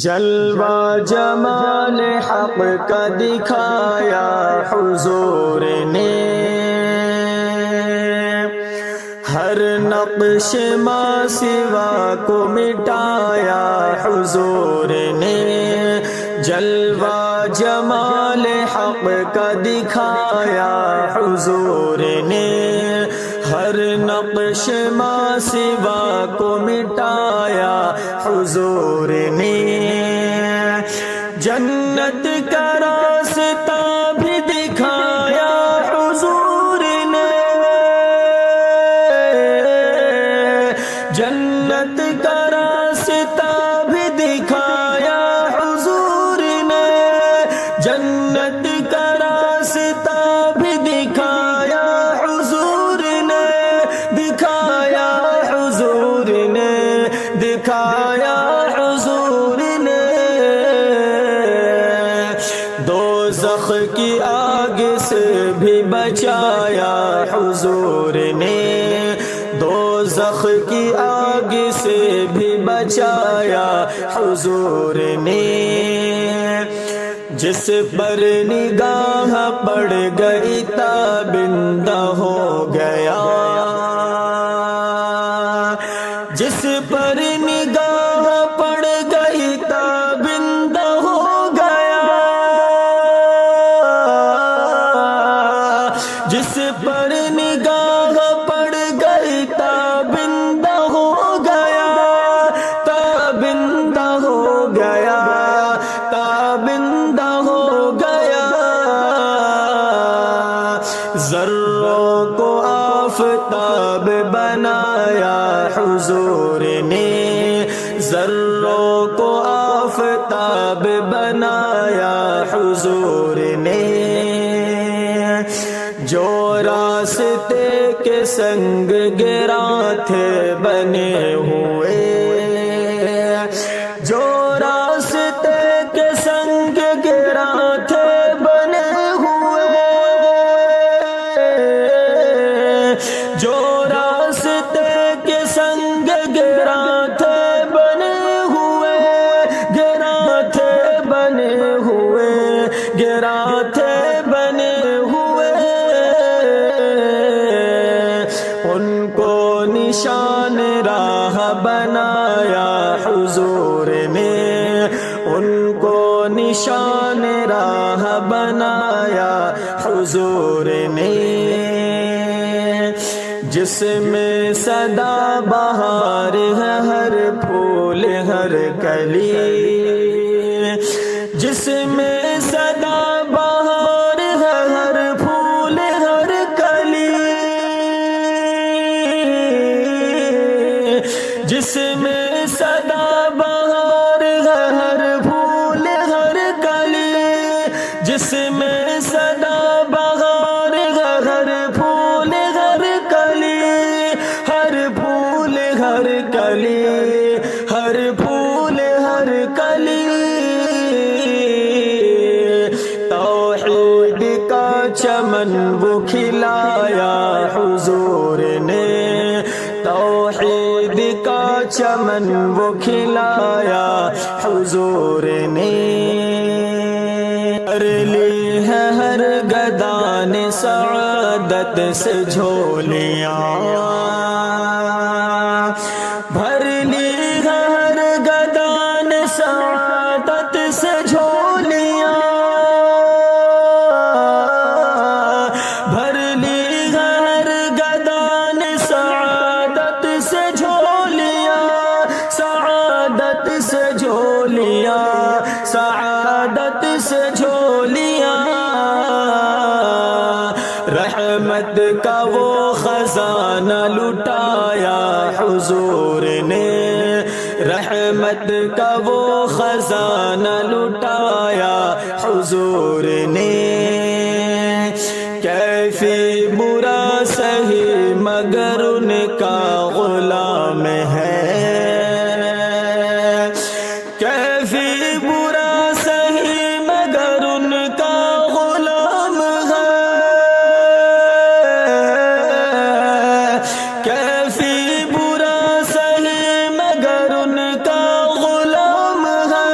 جلوہ جمال حق کا دکھایا حضور نے، ہر نقش ماں سوا کو مٹایا حضور نے، جلوہ جمال حق کا دکھایا حضور نے، ہر نقش ماں سوا کو مٹایا حضور نے، جنت کا راستہ بھی دکھایا حضور نے، جنت کا راستہ بھی دکھایا حضور نے، جنت کا راستہ بھی دکھایا حضور نے، دکھایا حضور نے، دکھایا حضور نے، دوزخ کی آگ سے بھی بچایا حضور نے، دوزخ کی آگ سے بھی بچایا حضور نے، جس پر نگاہ پڑ گئی تابندہ ہو گیا، جس پر نگاہ پڑ گئی تابندہ ہو گیا، جس پر نگاہ پڑ گئی تابندہ ہو گیا، تابندہ ہو گیا، تابندہ ہو گیا، ذروں کو آفتاب بنایا حضور نے، ذروں کو آفتاب بنایا حضور نے، جو راستے کے سنگ گرا تھے بنے ہوئے، جو راستے کے سنگ گرا تھے بنے ہوئے، جو راستے کے سنگ گرا تھے بنے ہوئے، گرا تھے بنے ہوئے، گرا تھے بنے ہوئے، ان کو نشان راہ بنایا حضور نے، ان کو نشان راہ بنایا حضور نے، جس میں سدا بہار ہے ہر پھول ہر کلی، جس میں سدا بہار ہے ہر پھول ہر کلی، جس میں سدا بہار ہے ہر پھول ہر کلی، جس میں سدا بہار ہے ہر پھول ہر کلی، ہر پھول ہر کلی، ہر پھول ہر کلی، توحید کا چمن وہ کھلایا حضور نے، توحید کا چمن وہ کھلایا حضور نے، بھر لی ہے ہر گدا نے سعادت سے جھولیاں، بھر لی ہے ہر گدا نے سعادت سے جھولیاں، بھر لی ہے ہر گدا نے سعادت سے جھولیاں، سعادت سے جھولیاں، سعادت سے جھولیاں، رحمت کا وہ خزانہ لٹایا حضور نے، رحمت کا وہ خزانہ لٹایا حضور نے، کیفی برا سہی مگر ان کا غلام ہے، کیفی برا سہی مگر ان کا غلام ہے، کیفی برا سہی مگر ان کا غلام ہے،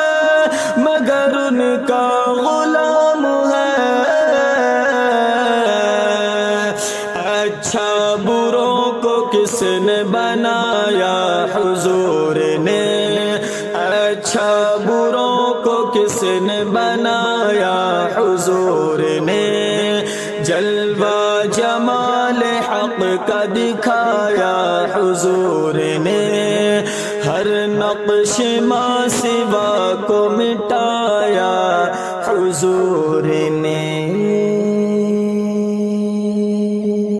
بروں کو کس نے بنایا حضور نے، اچھا بروں کو کس نے بنایا حضور نے، جلوہ جمال حق کا دکھایا حضور نے، ہر نقش ماں سوا کو مٹایا حضور نے۔